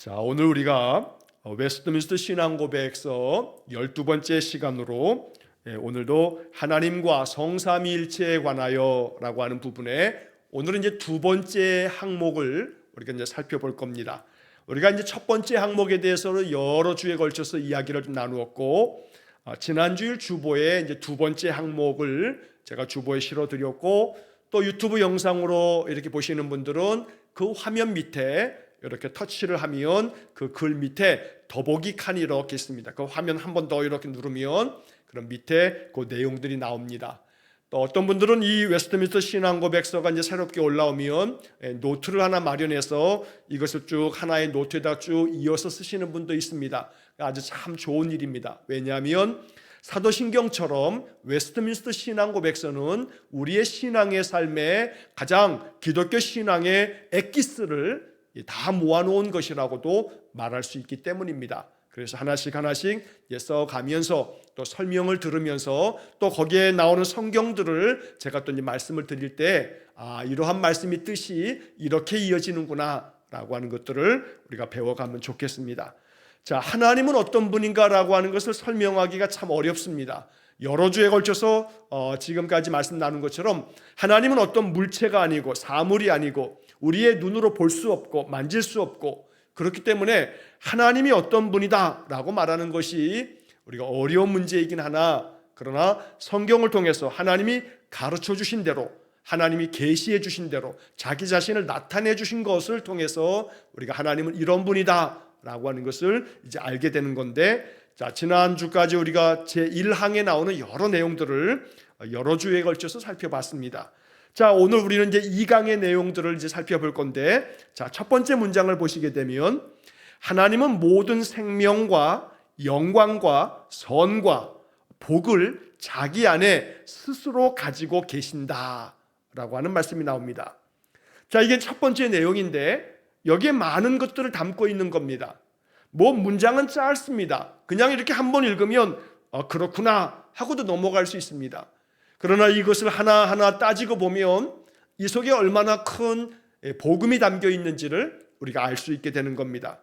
자, 오늘 우리가 웨스트민스터 신앙고백서 12번째 시간으로 오늘도 하나님과 성삼위일체에 관하여 라고 하는 부분에 오늘은 이제 두 번째 항목을 우리가 이제 살펴볼 겁니다. 우리가 이제 첫 번째 항목에 대해서는 여러 주에 걸쳐서 이야기를 좀 나누었고, 지난주일 주보에 이제 두 번째 항목을 제가 주보에 실어드렸고, 또 유튜브 영상으로 이렇게 보시는 분들은 그 화면 밑에 이렇게 터치를 하면 그 글 밑에 더보기 칸이 이렇게 있습니다. 그 화면 한 번 더 이렇게 누르면 그럼 밑에 그 내용들이 나옵니다. 또 어떤 분들은 이 웨스트민스터 신앙고백서가 이제 새롭게 올라오면 노트를 하나 마련해서 이것을 쭉 하나의 노트에다 쭉 이어서 쓰시는 분도 있습니다. 아주 참 좋은 일입니다. 왜냐하면 사도신경처럼 웨스트민스터 신앙고백서는 우리의 신앙의 삶에 가장 기독교 신앙의 엑기스를 다 모아놓은 것이라고도 말할 수 있기 때문입니다. 그래서 하나씩 써가면서 또 설명을 들으면서 또 거기에 나오는 성경들을 제가 또 이제 말씀을 드릴 때 이러한 말씀이 뜻이 이렇게 이어지는구나 라고 하는 것들을 우리가 배워가면 좋겠습니다. 자, 하나님은 어떤 분인가라고 하는 것을 설명하기가 참 어렵습니다. 여러 주에 걸쳐서 지금까지 말씀 나눈 것처럼 하나님은 어떤 물체가 아니고 사물이 아니고 우리의 눈으로 볼 수 없고 만질 수 없고, 그렇기 때문에 하나님이 어떤 분이다 라고 말하는 것이 우리가 어려운 문제이긴 하나, 그러나 성경을 통해서 하나님이 가르쳐 주신 대로, 하나님이 계시해 주신 대로 자기 자신을 나타내 주신 것을 통해서 우리가 하나님은 이런 분이다 라고 하는 것을 이제 알게 되는 건데, 자, 지난주까지 우리가 제1항에 나오는 여러 내용들을 여러 주에 걸쳐서 살펴봤습니다. 자, 오늘 우리는 이제 2강의 내용들을 이제 살펴볼 건데, 자, 첫 번째 문장을 보시게 되면 하나님은 모든 생명과 영광과 선과 복을 자기 안에 스스로 가지고 계신다라고 하는 말씀이 나옵니다. 자, 이게 첫 번째 내용인데 여기에 많은 것들을 담고 있는 겁니다. 문장은 짧습니다. 그냥 이렇게 한번 읽으면 그렇구나 하고도 넘어갈 수 있습니다. 그러나 이것을 하나하나 따지고 보면 이 속에 얼마나 큰 복음이 담겨 있는지를 우리가 알 수 있게 되는 겁니다.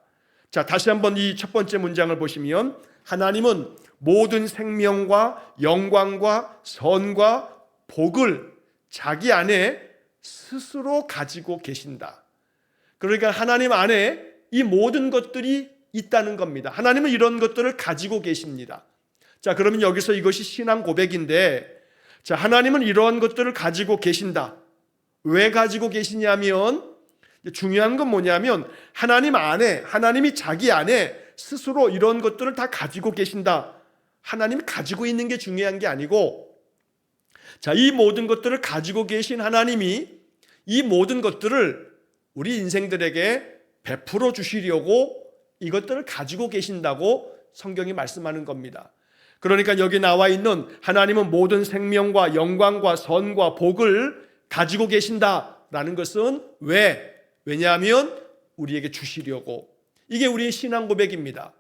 자, 다시 한번 이 첫 번째 문장을 보시면 하나님은 모든 생명과 영광과 선과 복을 자기 안에 스스로 가지고 계신다. 그러니까 하나님 안에 이 모든 것들이 있다는 겁니다. 하나님은 이런 것들을 가지고 계십니다. 자, 그러면 여기서 이것이 신앙 고백인데, 자, 하나님은 이러한 것들을 가지고 계신다. 왜 가지고 계시냐면, 중요한 건 뭐냐면 하나님 안에, 하나님이 자기 안에 스스로 이런 것들을 다 가지고 계신다. 하나님이 가지고 있는 게 중요한 게 아니고, 자, 이 모든 것들을 가지고 계신 하나님이 이 모든 것들을 우리 인생들에게 베풀어 주시려고 이것들을 가지고 계신다고 성경이 말씀하는 겁니다. 그러니까 여기 나와 있는 하나님은 모든 생명과 영광과 선과 복을 가지고 계신다라는 것은 왜냐하면 우리에게 주시려고. 이게 우리의 신앙 고백입니다.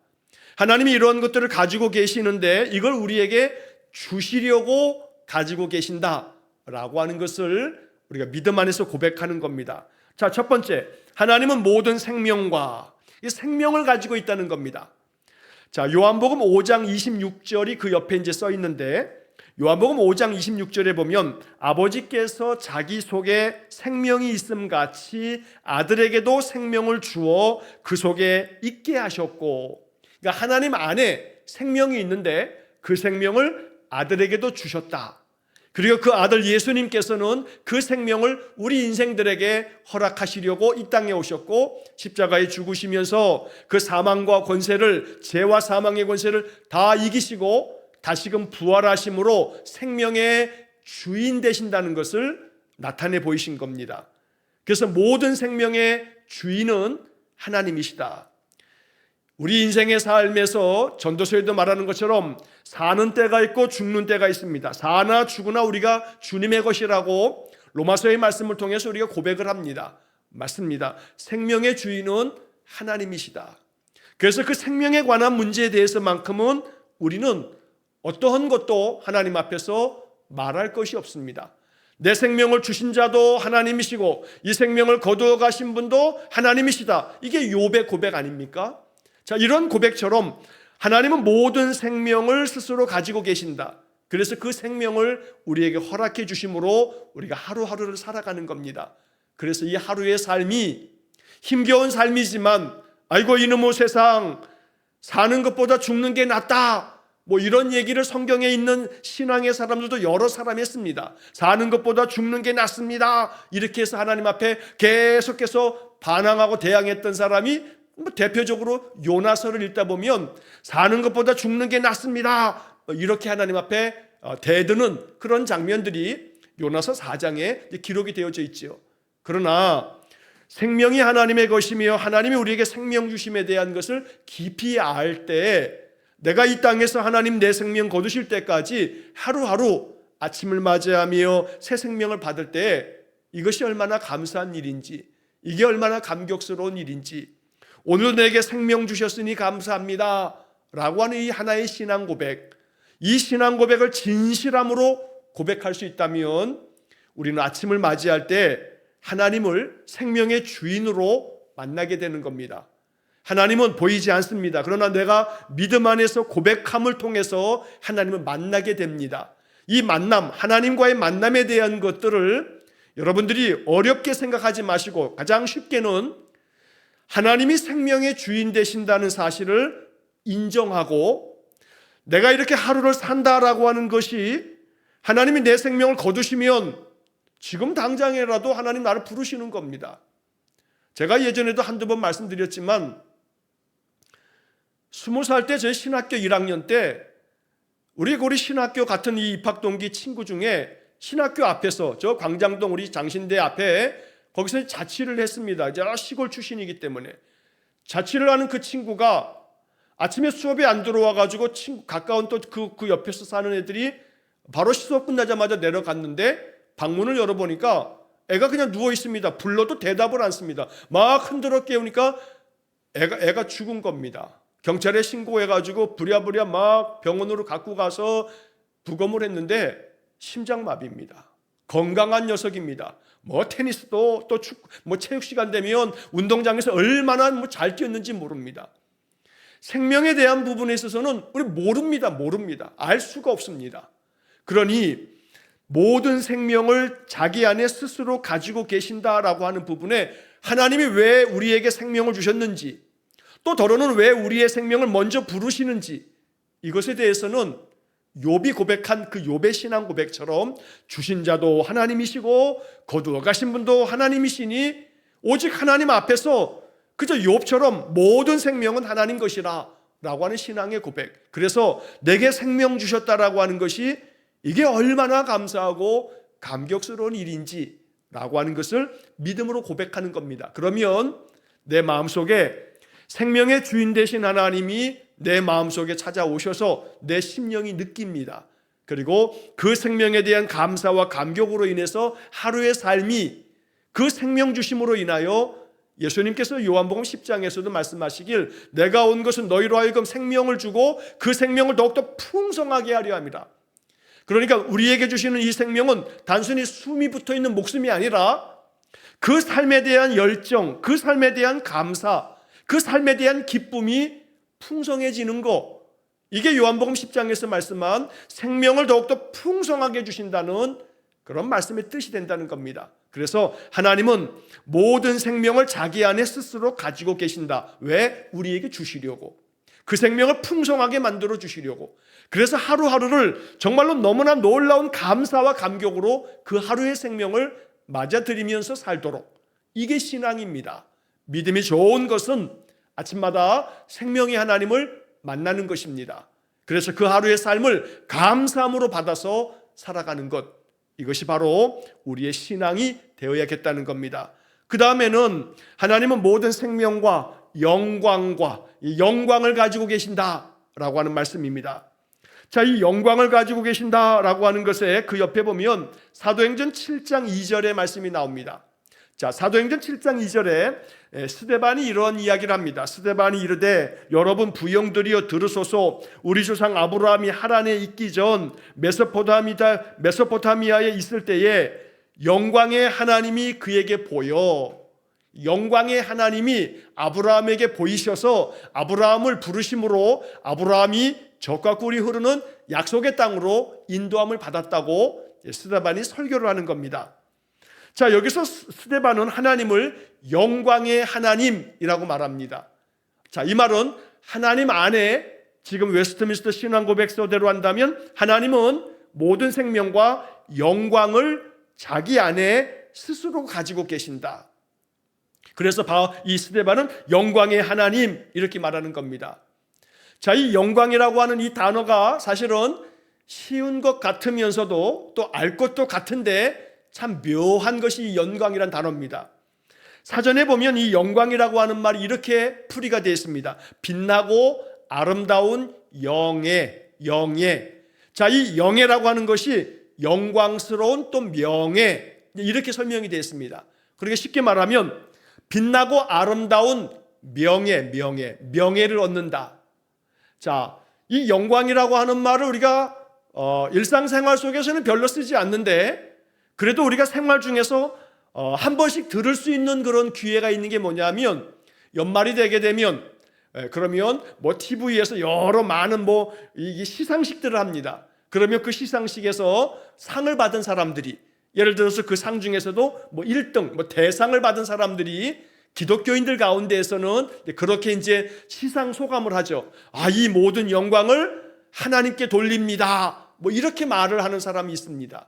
하나님이 이런 것들을 가지고 계시는데 이걸 우리에게 주시려고 가지고 계신다라고 하는 것을 우리가 믿음 안에서 고백하는 겁니다. 자, 첫 번째, 하나님은 모든 생명과, 이 생명을 가지고 있다는 겁니다. 자, 요한복음 5장 26절이 그 옆에 이제 써 있는데, 요한복음 5장 26절에 보면 아버지께서 자기 속에 생명이 있음 같이 아들에게도 생명을 주어 그 속에 있게 하셨고, 그러니까 하나님 안에 생명이 있는데 그 생명을 아들에게도 주셨다. 그리고 그 아들 예수님께서는 그 생명을 우리 인생들에게 허락하시려고 이 땅에 오셨고 십자가에 죽으시면서 그 사망과 권세를, 죄와 사망의 권세를 다 이기시고 다시금 부활하심으로 생명의 주인 되신다는 것을 나타내 보이신 겁니다. 그래서 모든 생명의 주인은 하나님이시다. 우리 인생의 삶에서 전도서에도 말하는 것처럼 사는 때가 있고 죽는 때가 있습니다. 사나 죽으나 우리가 주님의 것이라고 로마서의 말씀을 통해서 우리가 고백을 합니다. 맞습니다. 생명의 주인은 하나님이시다. 그래서 그 생명에 관한 문제에 대해서만큼은 우리는 어떠한 것도 하나님 앞에서 말할 것이 없습니다. 내 생명을 주신 자도 하나님이시고 이 생명을 거두어 가신 분도 하나님이시다. 이게 욥의 고백 아닙니까? 자, 이런 고백처럼 하나님은 모든 생명을 스스로 가지고 계신다. 그래서 그 생명을 우리에게 허락해 주심으로 우리가 하루하루를 살아가는 겁니다. 그래서 이 하루의 삶이 힘겨운 삶이지만 아이고 이놈의 세상 사는 것보다 죽는 게 낫다, 뭐 이런 얘기를 성경에 있는 신앙의 사람들도 여러 사람이 했습니다. 사는 것보다 죽는 게 낫습니다. 이렇게 해서 하나님 앞에 계속해서 반항하고 대항했던 사람이 대표적으로 요나서를 읽다 보면 사는 것보다 죽는 게 낫습니다, 이렇게 하나님 앞에 대드는 그런 장면들이 요나서 4장에 기록이 되어져 있죠. 그러나 생명이 하나님의 것이며 하나님이 우리에게 생명 주심에 대한 것을 깊이 알 때, 내가 이 땅에서 하나님 내 생명 거두실 때까지 하루하루 아침을 맞이하며 새 생명을 받을 때 이것이 얼마나 감사한 일인지, 이게 얼마나 감격스러운 일인지, 오늘 내게 생명 주셨으니 감사합니다 라고 하는 이 하나의 신앙 고백, 이 신앙 고백을 진실함으로 고백할 수 있다면 우리는 아침을 맞이할 때 하나님을 생명의 주인으로 만나게 되는 겁니다. 하나님은 보이지 않습니다. 그러나 내가 믿음 안에서 고백함을 통해서 하나님을 만나게 됩니다. 이 만남, 하나님과의 만남에 대한 것들을 여러분들이 어렵게 생각하지 마시고 가장 쉽게는 하나님이 생명의 주인 되신다는 사실을 인정하고, 내가 이렇게 하루를 산다라고 하는 것이 하나님이 내 생명을 거두시면 지금 당장이라도 하나님 나를 부르시는 겁니다. 제가 예전에도 한두 번 말씀드렸지만 20살 때 저희 신학교 1학년 때 우리 신학교 같은 이 입학동기 친구 중에 신학교 앞에서 저 광장동 우리 장신대 앞에 거기서 자취를 했습니다. 저 시골 출신이기 때문에 자취를 하는 그 친구가 아침에 수업이 안 들어와가지고 가까운 또 그 옆에서 사는 애들이 바로 수업 끝나자마자 내려갔는데 방문을 열어보니까 애가 그냥 누워 있습니다. 불러도 대답을 않습니다. 막 흔들어 깨우니까 애가 죽은 겁니다. 경찰에 신고해가지고 부랴부랴 막 병원으로 갖고 가서 부검을 했는데 심장마비입니다. 건강한 녀석입니다. 뭐 테니스도 또 축구, 뭐 체육 시간 되면 운동장에서 얼마나 잘 뛰었는지 모릅니다. 생명에 대한 부분에 있어서는 우리 모릅니다. 알 수가 없습니다. 그러니 모든 생명을 자기 안에 스스로 가지고 계신다라고 하는 부분에 하나님이 왜 우리에게 생명을 주셨는지, 또 더러는 왜 우리의 생명을 먼저 부르시는지, 이것에 대해서는 욥이 고백한 그 욥의 신앙 고백처럼 주신 자도 하나님이시고 거두어 가신 분도 하나님이시니 오직 하나님 앞에서 그저 욥처럼 모든 생명은 하나님 것이라 라고 하는 신앙의 고백, 그래서 내게 생명 주셨다라고 하는 것이 이게 얼마나 감사하고 감격스러운 일인지 라고 하는 것을 믿음으로 고백하는 겁니다. 그러면 내 마음속에 생명의 주인 되신 하나님이 내 마음속에 찾아오셔서 내 심령이 느낍니다. 그리고 그 생명에 대한 감사와 감격으로 인해서 하루의 삶이 그 생명 주심으로 인하여 예수님께서 요한복음 10장에서도 말씀하시길 내가 온 것은 너희로 하여금 생명을 주고 그 생명을 더욱더 풍성하게 하려 합니다. 그러니까 우리에게 주시는 이 생명은 단순히 숨이 붙어있는 목숨이 아니라 그 삶에 대한 열정, 그 삶에 대한 감사, 그 삶에 대한 기쁨이 풍성해지는 것, 이게 요한복음 10장에서 말씀한 생명을 더욱더 풍성하게 주신다는 그런 말씀의 뜻이 된다는 겁니다. 그래서 하나님은 모든 생명을 자기 안에 스스로 가지고 계신다. 왜? 우리에게 주시려고, 그 생명을 풍성하게 만들어 주시려고. 그래서 하루하루를 정말로 너무나 놀라운 감사와 감격으로 그 하루의 생명을 맞아들이면서 살도록, 이게 신앙입니다. 믿음이 좋은 것은 아침마다 생명의 하나님을 만나는 것입니다. 그래서 그 하루의 삶을 감사함으로 받아서 살아가는 것, 이것이 바로 우리의 신앙이 되어야겠다는 겁니다. 그 다음에는 하나님은 모든 생명과 영광과 이 영광을 가지고 계신다라고 하는 말씀입니다. 자, 이 영광을 가지고 계신다라고 하는 것에 그 옆에 보면 사도행전 7장 2절의 말씀이 나옵니다. 자, 사도행전 7장 2절에 스데반이 이런 이야기를 합니다. 스데반이 이르되 여러분 부형들이여 들으소서. 우리 조상 아브라함이 하란에 있기 전 메소포타미아에 있을 때에 영광의 하나님이 그에게 보여, 영광의 하나님이 아브라함에게 보이셔서 아브라함을 부르심으로 아브라함이 적과 꿀이 흐르는 약속의 땅으로 인도함을 받았다고 스데반이 설교를 하는 겁니다. 자, 여기서 스데반은 하나님을 영광의 하나님이라고 말합니다. 자, 이 말은 하나님 안에 지금 웨스트민스터 신앙고백서대로 한다면 하나님은 모든 생명과 영광을 자기 안에 스스로 가지고 계신다. 그래서 이 스데반은 영광의 하나님 이렇게 말하는 겁니다. 자, 이 영광이라고 하는 이 단어가 사실은 쉬운 것 같으면서도 또 알 것도 같은데 참 묘한 것이 이 영광이란 단어입니다. 사전에 보면 이 영광이라고 하는 말이 이렇게 풀이가 되어 있습니다. 빛나고 아름다운 영예. 자, 이 영예라고 하는 것이 영광스러운 또 명예, 이렇게 설명이 되어 있습니다. 그러니까 쉽게 말하면 빛나고 아름다운 명예를 얻는다. 자, 이 영광이라고 하는 말을 우리가 일상생활 속에서는 별로 쓰지 않는데 그래도 우리가 생활 중에서 한 번씩 들을 수 있는 그런 기회가 있는 게 뭐냐면 연말이 되게 되면 그러면 TV에서 여러 많은 이 시상식들을 합니다. 그러면 그 시상식에서 상을 받은 사람들이 예를 들어서 그 상 중에서도 1등 대상을 받은 사람들이 기독교인들 가운데에서는 그렇게 이제 시상 소감을 하죠. 이 모든 영광을 하나님께 돌립니다. 이렇게 말을 하는 사람이 있습니다.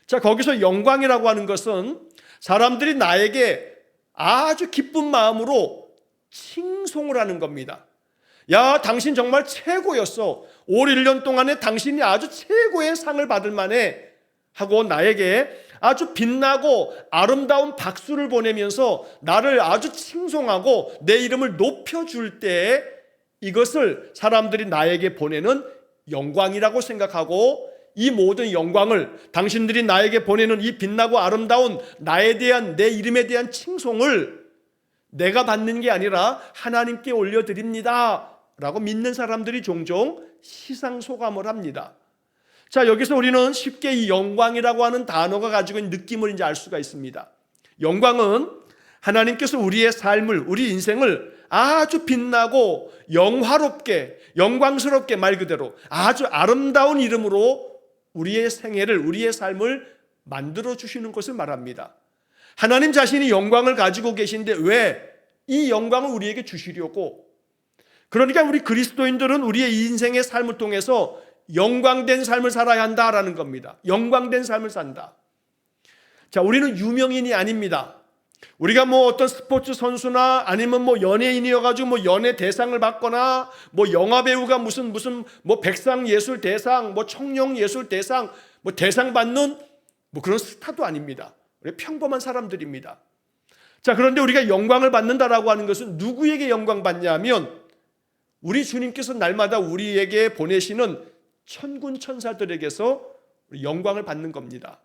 자, 거기서 영광이라고 하는 것은 사람들이 나에게 아주 기쁜 마음으로 칭송을 하는 겁니다. 야, 당신 정말 최고였어. 올 1년 동안에 당신이 아주 최고의 상을 받을 만해 하고 나에게 아주 빛나고 아름다운 박수를 보내면서 나를 아주 칭송하고 내 이름을 높여줄 때 이것을 사람들이 나에게 보내는 영광이라고 생각하고 이 모든 영광을 당신들이 나에게 보내는 이 빛나고 아름다운 나에 대한 내 이름에 대한 칭송을 내가 받는 게 아니라 하나님께 올려드립니다 라고 믿는 사람들이 종종 시상소감을 합니다. 자, 여기서 우리는 쉽게 이 영광이라고 하는 단어가 가지고 있는 느낌을 이제 알 수가 있습니다. 영광은 하나님께서 우리의 삶을, 우리 인생을 아주 빛나고 영화롭게, 영광스럽게 말 그대로 아주 아름다운 이름으로 우리의 생애를, 우리의 삶을 만들어 주시는 것을 말합니다. 하나님 자신이 영광을 가지고 계신데 왜 이 영광을 우리에게 주시려고? 그러니까 우리 그리스도인들은 우리의 인생의 삶을 통해서 영광된 삶을 살아야 한다라는 겁니다. 영광된 삶을 산다. 자, 우리는 유명인이 아닙니다. 우리가 어떤 스포츠 선수나 아니면 연예인이어가지고 연예 대상을 받거나 영화 배우가 무슨 백상 예술 대상, 청룡 예술 대상, 대상 받는 그런 스타도 아닙니다. 우리 평범한 사람들입니다. 자, 그런데 우리가 영광을 받는다라고 하는 것은 누구에게 영광 받냐면 우리 주님께서 날마다 우리에게 보내시는 천군 천사들에게서 영광을 받는 겁니다.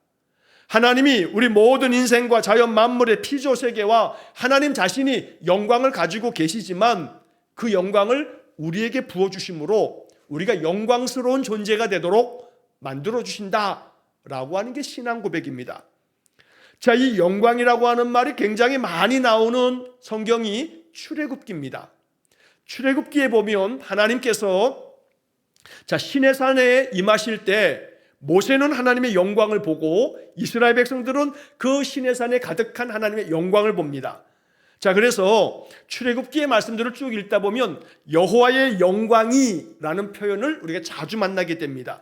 하나님이 우리 모든 인생과 자연 만물의 피조세계와 하나님 자신이 영광을 가지고 계시지만 그 영광을 우리에게 부어주심으로 우리가 영광스러운 존재가 되도록 만들어주신다라고 하는 게 신앙 고백입니다. 자, 이 영광이라고 하는 말이 굉장히 많이 나오는 성경이 출애굽기입니다. 출애굽기에 보면 하나님께서 시내산에 임하실 때 모세는 하나님의 영광을 보고 이스라엘 백성들은 그 시내산에 가득한 하나님의 영광을 봅니다. 자, 그래서 출애굽기의 말씀들을 쭉 읽다 보면 여호와의 영광이라는 표현을 우리가 자주 만나게 됩니다.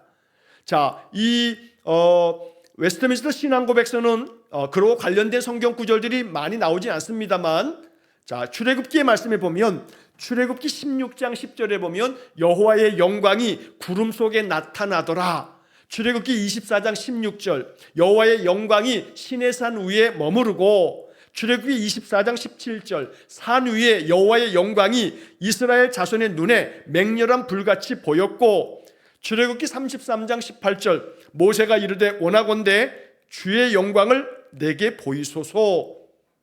자, 이 웨스트민스터 신앙고백서는 그로 관련된 성경 구절들이 많이 나오지 않습니다만, 자, 출애굽기의 말씀에 보면 출애굽기 16장 10절에 보면 여호와의 영광이 구름 속에 나타나더라. 출애굽기 24장 16절 여호와의 영광이 시내산 위에 머무르고, 출애굽기 24장 17절 산 위에 여호와의 영광이 이스라엘 자손의 눈에 맹렬한 불같이 보였고, 출애굽기 33장 18절 모세가 이르되 원하건대 주의 영광을 내게 보이소서.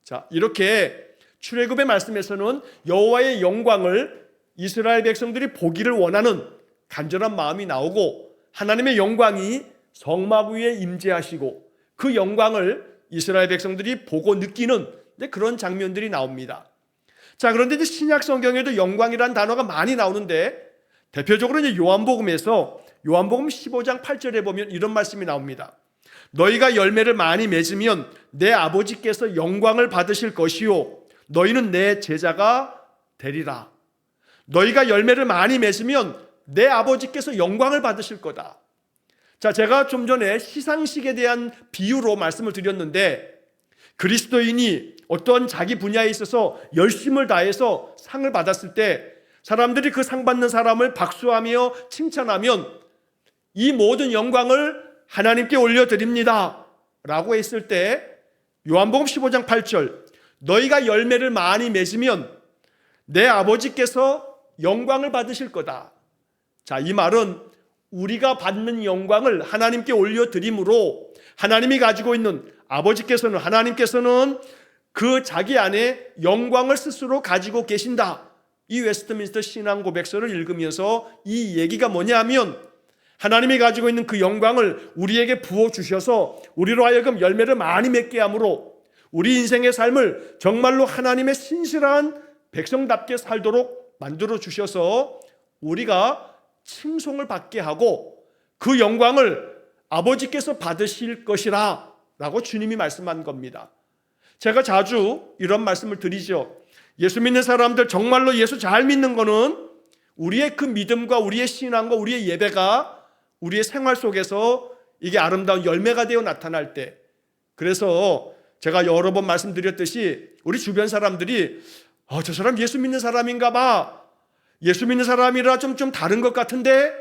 자, 이렇게 출애굽의 말씀에서는 여호와의 영광을 이스라엘 백성들이 보기를 원하는 간절한 마음이 나오고, 하나님의 영광이 성막 위에 임재하시고 그 영광을 이스라엘 백성들이 보고 느끼는 그런 장면들이 나옵니다. 자, 그런데 이제 신약 성경에도 영광이라는 단어가 많이 나오는데 대표적으로 이제 요한복음에서 요한복음 15장 8절에 보면 이런 말씀이 나옵니다. 너희가 열매를 많이 맺으면 내 아버지께서 영광을 받으실 것이요 너희는 내 제자가 되리라. 너희가 열매를 많이 맺으면 내 아버지께서 영광을 받으실 거다. 자, 제가 좀 전에 시상식에 대한 비유로 말씀을 드렸는데 그리스도인이 어떤 자기 분야에 있어서 열심을 다해서 상을 받았을 때 사람들이 그 상 받는 사람을 박수하며 칭찬하면 이 모든 영광을 하나님께 올려드립니다 라고 했을 때 요한복음 15장 8절 너희가 열매를 많이 맺으면 내 아버지께서 영광을 받으실 거다. 자, 이 말은 우리가 받는 영광을 하나님께 올려드림으로 하나님이 가지고 있는 하나님께서는 그 자기 안에 영광을 스스로 가지고 계신다. 이 웨스트민스터 신앙 고백서를 읽으면서 이 얘기가 뭐냐면 하나님이 가지고 있는 그 영광을 우리에게 부어주셔서 우리로 하여금 열매를 많이 맺게 함으로 우리 인생의 삶을 정말로 하나님의 신실한 백성답게 살도록 만들어 주셔서 우리가 칭송을 받게 하고 그 영광을 아버지께서 받으실 것이라 라고 주님이 말씀한 겁니다. 제가 자주 이런 말씀을 드리죠. 예수 믿는 사람들 정말로 예수 잘 믿는 거는 우리의 그 믿음과 우리의 신앙과 우리의 예배가 우리의 생활 속에서 이게 아름다운 열매가 되어 나타날 때, 그래서 제가 여러 번 말씀드렸듯이 우리 주변 사람들이 저 사람 예수 믿는 사람인가 봐, 예수 믿는 사람이라 좀 다른 것 같은데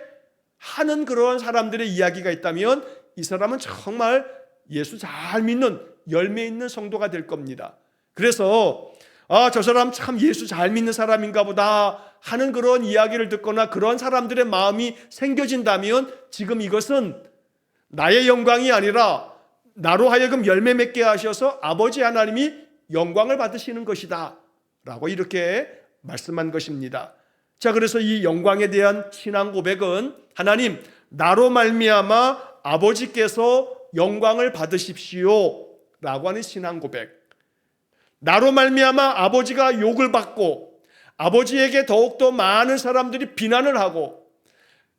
하는 그런 사람들의 이야기가 있다면 이 사람은 정말 예수 잘 믿는 열매 있는 성도가 될 겁니다. 그래서 저 사람 참 예수 잘 믿는 사람인가 보다 하는 그런 이야기를 듣거나 그런 사람들의 마음이 생겨진다면 지금 이것은 나의 영광이 아니라 나로 하여금 열매 맺게 하셔서 아버지 하나님이 영광을 받으시는 것이다 라고 이렇게 말씀한 것입니다. 자, 그래서 이 영광에 대한 신앙 고백은 하나님 나로 말미암아 아버지께서 영광을 받으십시오 라고 하는 신앙 고백. 나로 말미암아 아버지가 욕을 받고 아버지에게 더욱더 많은 사람들이 비난을 하고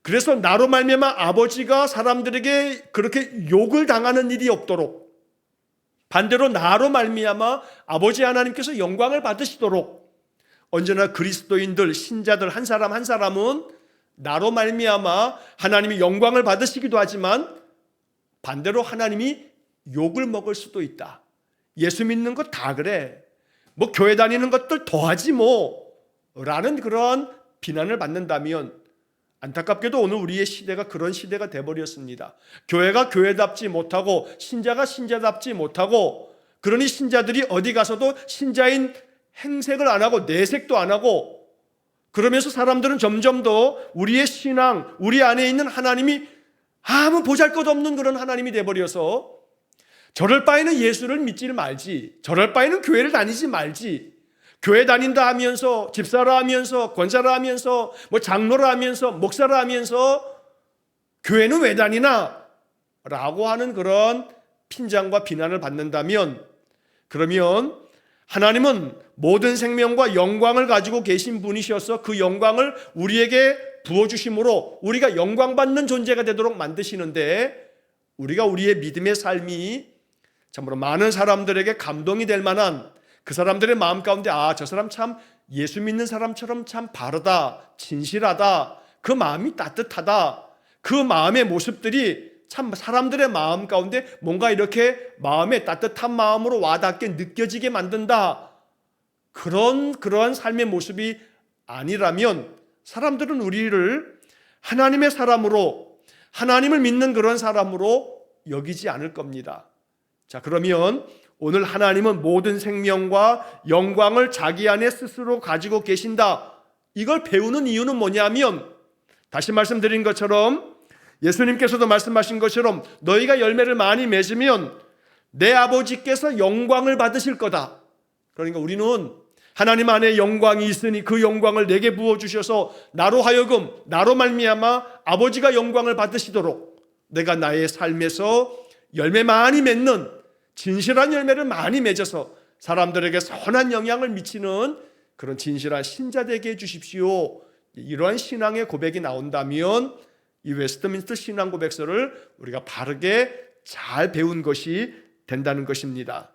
그래서 나로 말미암아 아버지가 사람들에게 그렇게 욕을 당하는 일이 없도록 반대로 나로 말미암아 아버지 하나님께서 영광을 받으시도록 언제나 그리스도인들 신자들 한 사람 한 사람은 나로 말미암아 하나님이 영광을 받으시기도 하지만 반대로 하나님이 욕을 먹을 수도 있다. 예수 믿는 거 다 그래. 뭐 교회 다니는 것들 더하지 뭐 라는 그런 비난을 받는다면 안타깝게도 오늘 우리의 시대가 그런 시대가 돼버렸습니다. 교회가 교회답지 못하고 신자가 신자답지 못하고 그러니 신자들이 어디 가서도 신자인 행색을 안 하고 내색도 안 하고 그러면서 사람들은 점점 더 우리의 신앙, 우리 안에 있는 하나님이 아무 보잘것없는 그런 하나님이 돼버려서 저럴 바에는 예수를 믿지를 말지, 저럴 바에는 교회를 다니지 말지, 교회 다닌다 하면서 집사라 하면서 권사라 하면서 뭐 장로라 하면서 목사라 하면서 교회는 왜 다니나? 라고 하는 그런 핀잔과 비난을 받는다면 그러면 하나님은 모든 생명과 영광을 가지고 계신 분이셔서 그 영광을 우리에게 부어주심으로 우리가 영광받는 존재가 되도록 만드시는데 우리가 우리의 믿음의 삶이 참으로 많은 사람들에게 감동이 될 만한 그 사람들의 마음 가운데 저 사람 참 예수 믿는 사람처럼 참 바르다, 진실하다, 그 마음이 따뜻하다, 그 마음의 모습들이 참 사람들의 마음 가운데 뭔가 이렇게 마음에 따뜻한 마음으로 와닿게 느껴지게 만든다. 그런 삶의 모습이 아니라면 사람들은 우리를 하나님의 사람으로, 하나님을 믿는 그런 사람으로 여기지 않을 겁니다. 자, 그러면 오늘 하나님은 모든 생명과 영광을 자기 안에 스스로 가지고 계신다. 이걸 배우는 이유는 뭐냐면 다시 말씀드린 것처럼 예수님께서도 말씀하신 것처럼 너희가 열매를 많이 맺으면 내 아버지께서 영광을 받으실 거다. 그러니까 우리는 하나님 안에 영광이 있으니 그 영광을 내게 부어주셔서 나로 하여금 나로 말미암아 아버지가 영광을 받으시도록 내가 나의 삶에서 열매 많이 맺는 진실한 열매를 많이 맺어서 사람들에게 선한 영향을 미치는 그런 진실한 신자 되게 해주십시오. 이러한 신앙의 고백이 나온다면 이 웨스트민스터 신앙 고백서를 우리가 바르게 잘 배운 것이 된다는 것입니다.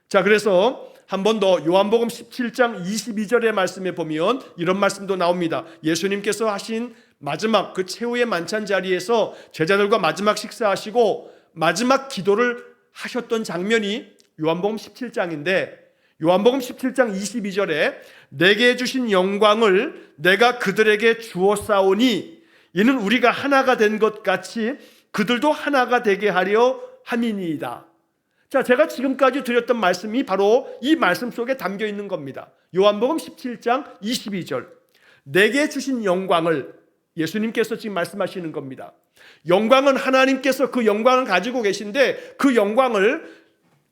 자, 그래서 한 번 더 요한복음 17장 22절의 말씀에 보면 이런 말씀도 나옵니다. 예수님께서 하신 마지막 그 최후의 만찬 자리에서 제자들과 마지막 식사하시고 마지막 기도를 하셨던 장면이 요한복음 17장인데, 요한복음 17장 22절에 내게 주신 영광을 내가 그들에게 주었사오니 이는 우리가 하나가 된 것 같이 그들도 하나가 되게 하려 함이니이다. 자, 제가 지금까지 드렸던 말씀이 바로 이 말씀 속에 담겨 있는 겁니다. 요한복음 17장 22절, 내게 주신 영광을, 예수님께서 지금 말씀하시는 겁니다. 영광은 하나님께서 그 영광을 가지고 계신데 그 영광을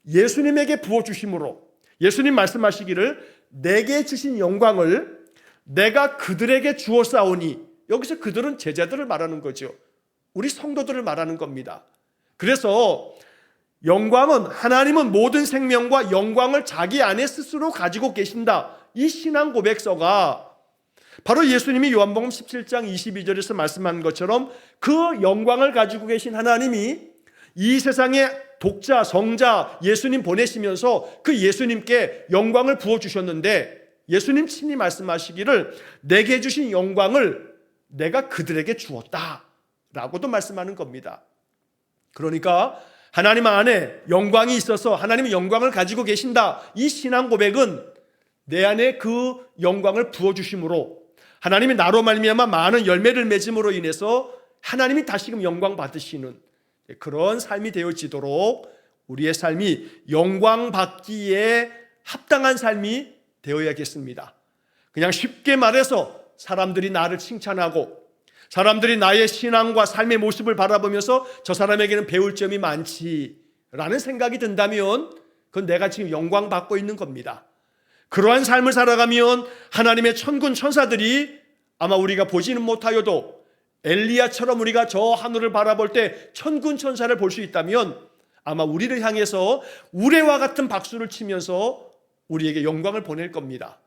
예수님에게 부어주심으로, 예수님 말씀하시기를 내게 주신 영광을 내가 그들에게 주었사오니, 여기서 그들은 제자들을 말하는 거죠. 우리 성도들을 말하는 겁니다. 그래서 영광은, 하나님은 모든 생명과 영광을 자기 안에 스스로 가지고 계신다. 이 신앙 고백서가 바로 예수님이 요한복음 17장 22절에서 말씀한 것처럼 그 영광을 가지고 계신 하나님이 이 세상에 독자, 성자 예수님 보내시면서 그 예수님께 영광을 부어주셨는데, 예수님 친히 말씀하시기를 내게 주신 영광을 내가 그들에게 주었다 라고도 말씀하는 겁니다. 그러니까 하나님 안에 영광이 있어서 하나님은 영광을 가지고 계신다. 이 신앙 고백은 내 안에 그 영광을 부어주심으로, 하나님이 나로 말미암아 많은 열매를 맺음으로 인해서 하나님이 다시금 영광 받으시는 그런 삶이 되어지도록 우리의 삶이 영광 받기에 합당한 삶이 되어야겠습니다. 그냥 쉽게 말해서 사람들이 나를 칭찬하고 사람들이 나의 신앙과 삶의 모습을 바라보면서 저 사람에게는 배울 점이 많지라는 생각이 든다면 그건 내가 지금 영광 받고 있는 겁니다. 그러한 삶을 살아가면 하나님의 천군 천사들이 아마 우리가 보지는 못하여도 엘리야처럼 우리가 저 하늘을 바라볼 때 천군 천사를 볼 수 있다면 아마 우리를 향해서 우레와 같은 박수를 치면서 우리에게 영광을 보낼 겁니다.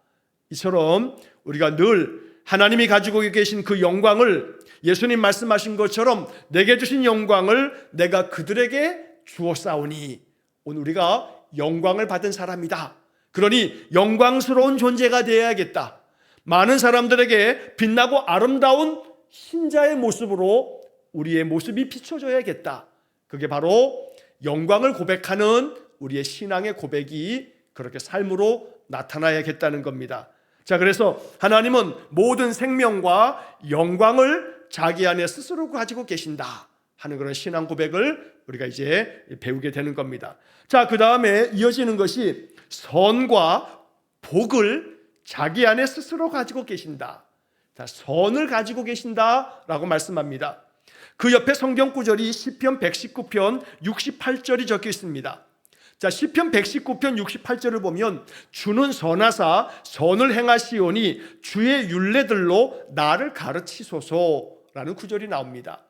이처럼 우리가 늘 하나님이 가지고 계신 그 영광을, 예수님 말씀하신 것처럼 내게 주신 영광을 내가 그들에게 주었사오니, 오늘 우리가 영광을 받은 사람이다. 그러니 영광스러운 존재가 되어야겠다. 많은 사람들에게 빛나고 아름다운 신자의 모습으로 우리의 모습이 비춰져야겠다. 그게 바로 영광을 고백하는 우리의 신앙의 고백이 그렇게 삶으로 나타나야겠다는 겁니다. 자, 그래서 하나님은 모든 생명과 영광을 자기 안에 스스로 가지고 계신다 하는 그런 신앙 고백을 우리가 이제 배우게 되는 겁니다. 자, 그 다음에 이어지는 것이 선과 복을 자기 안에 스스로 가지고 계신다. 자, 선을 가지고 계신다라고 말씀합니다. 그 옆에 성경 구절이 시편 119편 68절이 적혀 있습니다. 자, 시편 119편 68절을 보면 주는 선하사 선을 행하시오니 주의 율례들로 나를 가르치소서라는 구절이 나옵니다.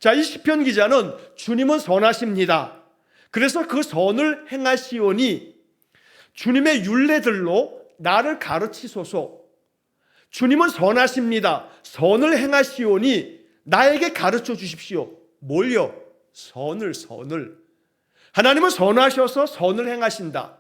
자, 이 시편 기자는 주님은 선하십니다. 그래서 그 선을 행하시오니 주님의 율례들로 나를 가르치소서. 주님은 선하십니다. 선을 행하시오니 나에게 가르쳐 주십시오. 뭘요? 선을. 하나님은 선하셔서 선을 행하신다.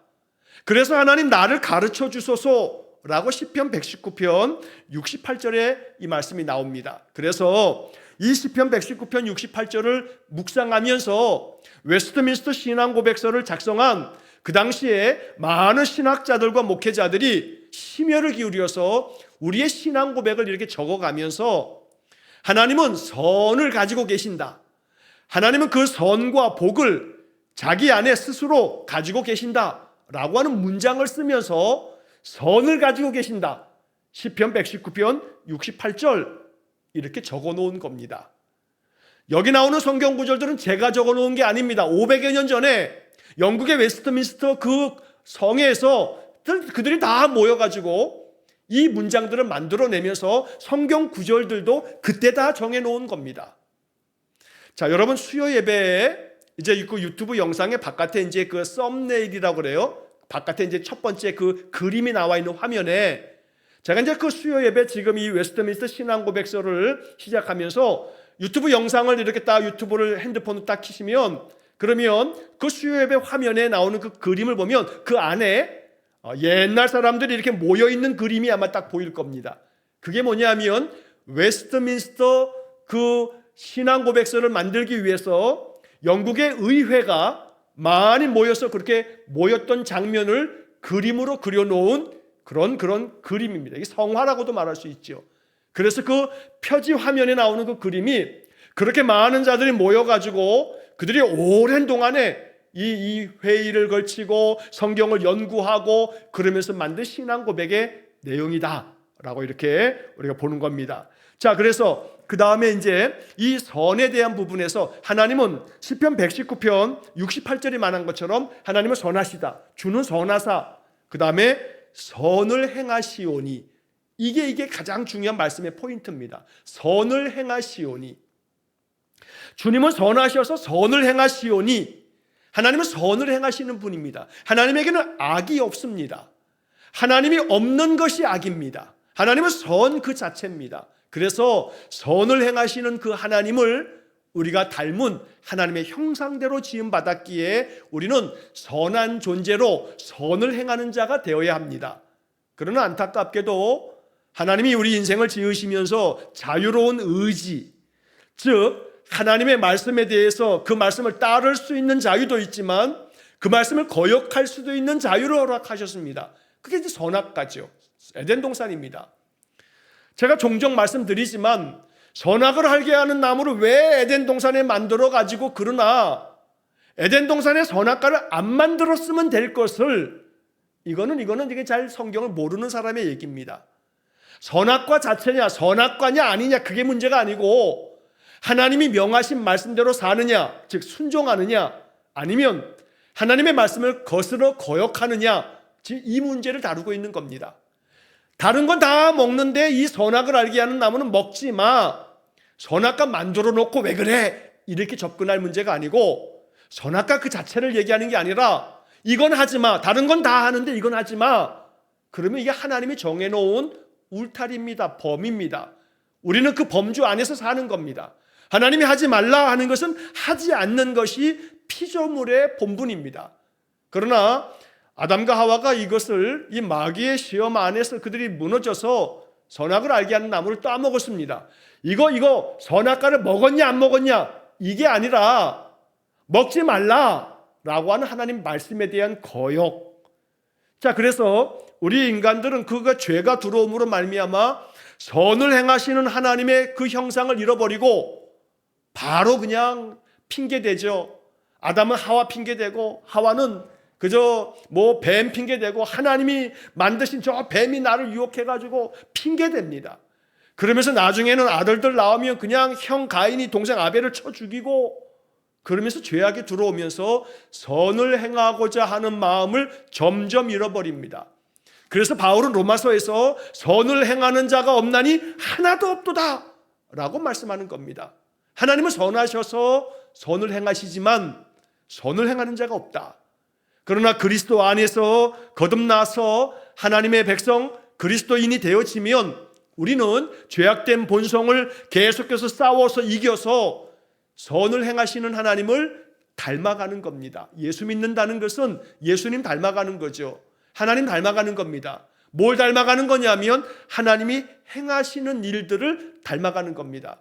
그래서 하나님 나를 가르쳐 주소서라고 시편 119편 68절에 이 말씀이 나옵니다. 그래서 이 시편 119편 68절을 묵상하면서 웨스트민스터 신앙 고백서를 작성한 그 당시에 많은 신학자들과 목회자들이 심혈을 기울여서 우리의 신앙 고백을 이렇게 적어가면서 하나님은 선을 가지고 계신다. 하나님은 그 선과 복을 자기 안에 스스로 가지고 계신다라고 하는 문장을 쓰면서 선을 가지고 계신다. 시편 119편 68절 이렇게 적어놓은 겁니다. 여기 나오는 성경 구절들은 제가 적어놓은 게 아닙니다. 500여 년 전에 영국의 웨스트민스터 그 성에서 그들이 다 모여가지고 이 문장들을 만들어내면서 성경 구절들도 그때 다 정해놓은 겁니다. 자, 여러분 수요 예배에 이제 그 유튜브 영상의 바깥에 이제 그 썸네일이라고 그래요. 바깥에 이제 첫 번째 그 그림이 나와 있는 화면에 제가 이제 그 수요 예배 지금 이 웨스트민스터 신앙 고백서를 시작하면서 유튜브 영상을 이렇게 딱 유튜브를 핸드폰으로 딱 키시면 그러면 그 수요 예배 화면에 나오는 그 그림을 보면 그 안에 옛날 사람들이 이렇게 모여 있는 그림이 아마 딱 보일 겁니다. 그게 뭐냐면 웨스트민스터 그 신앙 고백서를 만들기 위해서 영국의 의회가 많이 모여서 그렇게 모였던 장면을 그림으로 그려놓은 그런 그림입니다. 이게 성화라고도 말할 수 있죠. 그래서 그 표지 화면에 나오는 그 그림이 그렇게 많은 자들이 모여가지고 그들이 오랜 동안에 이 회의를 걸치고 성경을 연구하고 그러면서 만든 신앙 고백의 내용이다라고 이렇게 우리가 보는 겁니다. 자, 그래서 그 다음에 이제 이 선에 대한 부분에서 하나님은 시편 119편 68절이 말한 것처럼 하나님은 선하시다. 주는 선하사. 그 다음에 선을 행하시오니. 이게 가장 중요한 말씀의 포인트입니다. 선을 행하시오니. 주님은 선하셔서 선을 행하시오니. 하나님은 선을 행하시는 분입니다. 하나님에게는 악이 없습니다. 하나님이 없는 것이 악입니다. 하나님은 선 그 자체입니다. 그래서 선을 행하시는 그 하나님을 우리가 닮은 하나님의 형상대로 지음받았기에 우리는 선한 존재로 선을 행하는 자가 되어야 합니다. 그러나 안타깝게도 하나님이 우리 인생을 지으시면서 자유로운 의지, 즉 하나님의 말씀에 대해서 그 말씀을 따를 수 있는 자유도 있지만 그 말씀을 거역할 수도 있는 자유를 허락하셨습니다. 그게 이제 선악과죠. 에덴 동산입니다. 제가 종종 말씀드리지만 선악을 알게 하는 나무를 왜 에덴 동산에 만들어 가지고 그러나 에덴 동산에 선악과를 안 만들었으면 될 것을 이거는 이게 잘 성경을 모르는 사람의 얘기입니다. 선악과 자체냐 선악과냐 아니냐 그게 문제가 아니고 하나님이 명하신 말씀대로 사느냐 즉 순종하느냐 아니면 하나님의 말씀을 거스러 거역하느냐 즉 이 문제를 다루고 있는 겁니다. 다른 건 다 먹는데 이 선악을 알게 하는 나무는 먹지 마. 선악과 만들어 놓고 왜 그래? 이렇게 접근할 문제가 아니고 선악과 그 자체를 얘기하는 게 아니라 이건 하지 마. 다른 건 다 하는데 이건 하지 마. 그러면 이게 하나님이 정해놓은 울타리입니다. 범입니다. 우리는 그 범주 안에서 사는 겁니다. 하나님이 하지 말라 하는 것은 하지 않는 것이 피조물의 본분입니다. 그러나 아담과 하와가 이것을 이 마귀의 시험 안에서 그들이 무너져서 선악을 알게 하는 나무를 따먹었습니다. 이거 선악과를 먹었냐 안 먹었냐 이게 아니라 먹지 말라라고 하는 하나님 말씀에 대한 거역. 자, 그래서 우리 인간들은 그가 죄가 들어옴으로 말미암아 선을 행하시는 하나님의 그 형상을 잃어버리고 바로 그냥 핑계대죠. 아담은 하와 핑계대고 하와는 그저 뱀 핑계대고 하나님이 만드신 저 뱀이 나를 유혹해가지고 핑계댑니다. 그러면서 나중에는 아들들 나오면 그냥 형 가인이 동생 아벨을 쳐 죽이고 그러면서 죄악이 들어오면서 선을 행하고자 하는 마음을 점점 잃어버립니다. 그래서 바울은 로마서에서 선을 행하는 자가 없나니 하나도 없도다 라고 말씀하는 겁니다. 하나님은 선하셔서 선을 행하시지만 선을 행하는 자가 없다. 그러나 그리스도 안에서 거듭나서 하나님의 백성 그리스도인이 되어지면 우리는 죄악된 본성을 계속해서 싸워서 이겨서 선을 행하시는 하나님을 닮아가는 겁니다. 예수 믿는다는 것은 예수님 닮아가는 거죠. 하나님 닮아가는 겁니다. 뭘 닮아가는 거냐면 하나님이 행하시는 일들을 닮아가는 겁니다.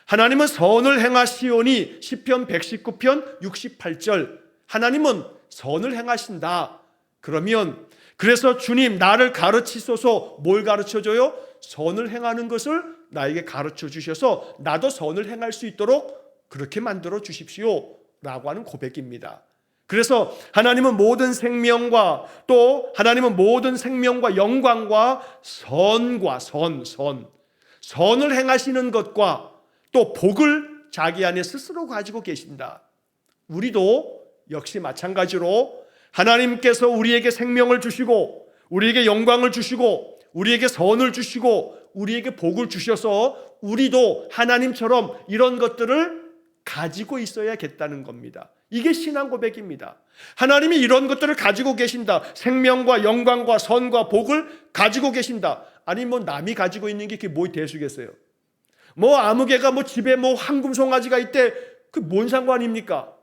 하나님은 선을 행하시오니 시편 119편 68절 하나님은 선을 행하신다. 그러면 그래서 주님 나를 가르치소서. 뭘 가르쳐줘요? 선을 행하는 것을 나에게 가르쳐 주셔서 나도 선을 행할 수 있도록 그렇게 만들어 주십시오 라고 하는 고백입니다. 그래서 하나님은 모든 생명과 또 하나님은 모든 생명과 영광과 선과 선을 행하시는 것과 또 복을 자기 안에 스스로 가지고 계신다. 우리도 역시 마찬가지로 하나님께서 우리에게 생명을 주시고 우리에게 영광을 주시고 우리에게 선을 주시고 우리에게 복을 주셔서 우리도 하나님처럼 이런 것들을 가지고 있어야겠다는 겁니다. 이게 신앙 고백입니다. 하나님이 이런 것들을 가지고 계신다. 생명과 영광과 선과 복을 가지고 계신다. 아니 뭐 남이 가지고 있는 게 그게 뭐 대수겠어요. 뭐 아무개가 뭐 집에 뭐 황금 송아지가 있대. 그 뭔 상관입니까?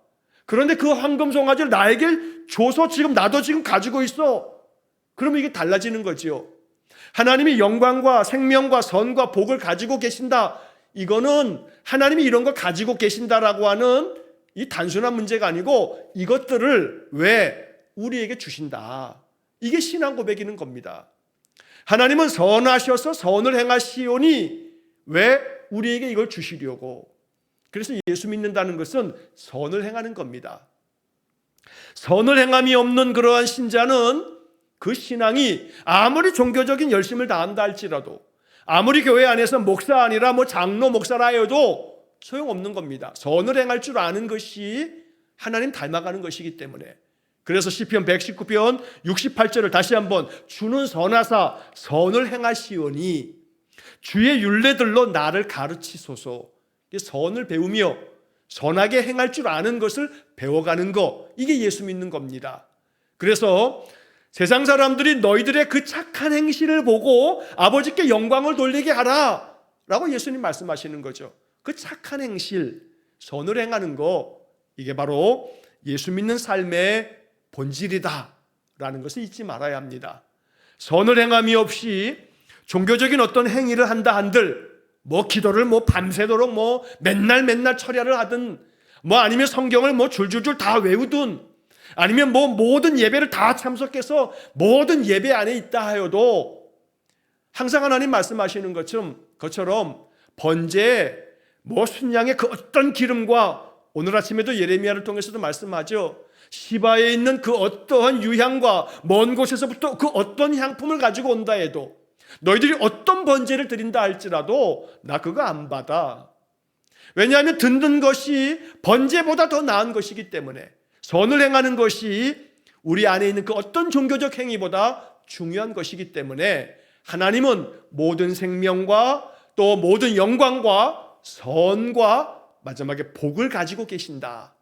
그런데 그 황금 송아지를 나에게 줘서 지금 나도 지금 가지고 있어. 그러면 이게 달라지는 거지요. 하나님이 영광과 생명과 선과 복을 가지고 계신다. 이거는 하나님이 이런 걸 가지고 계신다라고 하는 이 단순한 문제가 아니고 이것들을 왜 우리에게 주신다. 이게 신앙 고백이는 겁니다. 하나님은 선하셔서 선을 행하시오니 왜 우리에게 이걸 주시려고. 그래서 예수 믿는다는 것은 선을 행하는 겁니다. 선을 행함이 없는 그러한 신자는 그 신앙이 아무리 종교적인 열심을 다한다 할지라도, 아무리 교회 안에서 목사 아니라 뭐 장로 목사라 해도 소용없는 겁니다. 선을 행할 줄 아는 것이 하나님 닮아가는 것이기 때문에. 그래서 시편 119편 68절을 다시 한번, 주는 선하사 선을 행하시오니 주의 율례들로 나를 가르치소서. 선을 배우며 선하게 행할 줄 아는 것을 배워가는 것, 이게 예수 믿는 겁니다. 그래서 세상 사람들이 너희들의 그 착한 행실을 보고 아버지께 영광을 돌리게 하라 라고 예수님 말씀하시는 거죠. 그 착한 행실, 선을 행하는 거, 이게 바로 예수 믿는 삶의 본질이다 라는 것을 잊지 말아야 합니다. 선을 행함이 없이 종교적인 어떤 행위를 한다 한들, 뭐 기도를 뭐 밤새도록 뭐 맨날 철야를 하든, 뭐 아니면 성경을 뭐 줄줄줄 다 외우든, 아니면 뭐 모든 예배를 다 참석해서 모든 예배 안에 있다 하여도 항상 하나님 말씀하시는 것처럼 번제에 뭐 순양의 그 어떤 기름과, 오늘 아침에도 예레미야를 통해서도 말씀하죠. 시바에 있는 그 어떠한 유향과 먼 곳에서부터 그 어떤 향품을 가지고 온다 해도, 너희들이 어떤 번제를 드린다 할지라도 나 그거 안 받아. 왜냐하면 듣는 것이 번제보다 더 나은 것이기 때문에, 선을 행하는 것이 우리 안에 있는 그 어떤 종교적 행위보다 중요한 것이기 때문에 하나님은 모든 생명과 또 모든 영광과 선과 마지막에 복을 가지고 계신다.